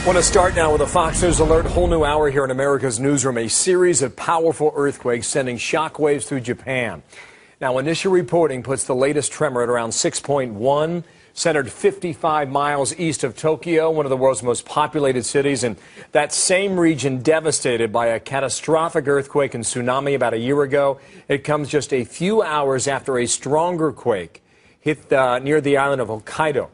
Want to start now with a Fox News alert. Whole new hour here in America's newsroom. A series of powerful earthquakes sending shockwaves through Japan. Now, initial reporting puts the latest tremor at around 6.1, centered 55 miles east of Tokyo, one of the world's most populated cities. And that same region devastated by a catastrophic earthquake and tsunami about a year ago. It comes just a few hours after a stronger quake hit near the island of Hokkaido.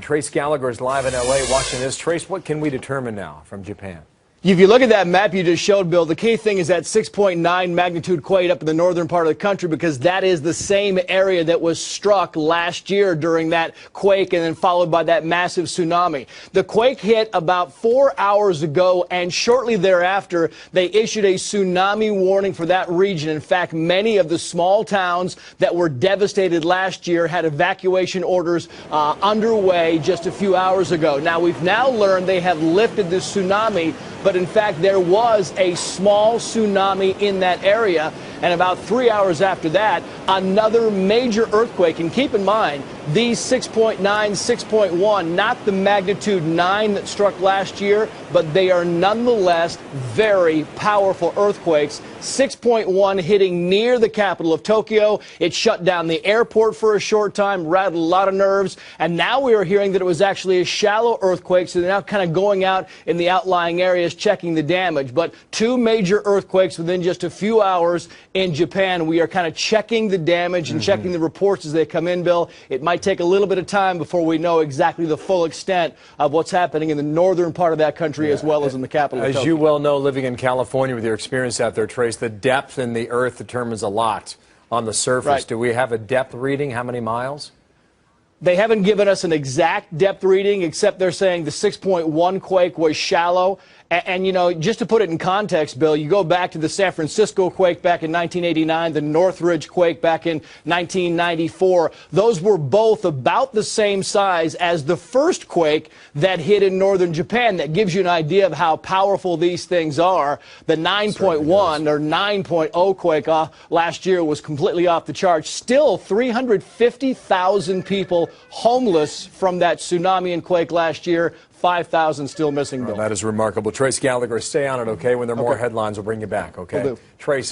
Trace Gallagher is live in L.A. watching this. Trace, what can we determine now from Japan? If you look at that map you just showed, Bill, the key thing is that 6.9 magnitude quake up in the northern part of the country, because that is the same area that was struck last year during that quake and then followed by that massive tsunami. The quake hit about 4 hours ago, and shortly thereafter they issued a tsunami warning for that region. In fact, many of the small towns that were devastated last year had evacuation orders underway just a few hours ago. Now, we've now learned they have lifted the tsunami, but in fact, there was a small tsunami in that area. And about 3 hours after that, another major earthquake. And keep in mind, these 6.9, 6.1, not the magnitude 9 that struck last year, but they are nonetheless very powerful earthquakes. 6.1 hitting near the capital of Tokyo. It shut down the airport for a short time, rattled a lot of nerves. And now we are hearing that it was actually a shallow earthquake, so they're now kind of going out in the outlying areas checking the damage. But two major earthquakes within just a few hours in Japan. We are kind of checking the damage and checking the reports as they come in, Bill. It might take a little bit of time before we know exactly the full extent of what's happening in the northern part of that country as well as in the capital of Tokyo. As you well know, living in California with your experience out there, Trace, the depth in the earth determines a lot on the surface. Right. Do we have a depth reading? How many miles? They haven't given us an exact depth reading, except they're saying the 6.1 quake was shallow. And, you know, just to put it in context, Bill, you go back to the San Francisco quake back in 1989, the Northridge quake back in 1994. Those were both about the same size as the first quake that hit in northern Japan. That gives you an idea of how powerful these things are. The 9.1 or 9.0 quake last year was completely off the charts. Still, 350,000 people homeless from that tsunami and quake last year. 5,000 still missing, Bill. That is remarkable. Trace Gallagher, stay on it, okay? When there are more headlines, we'll bring you back, okay? Will do. Trace.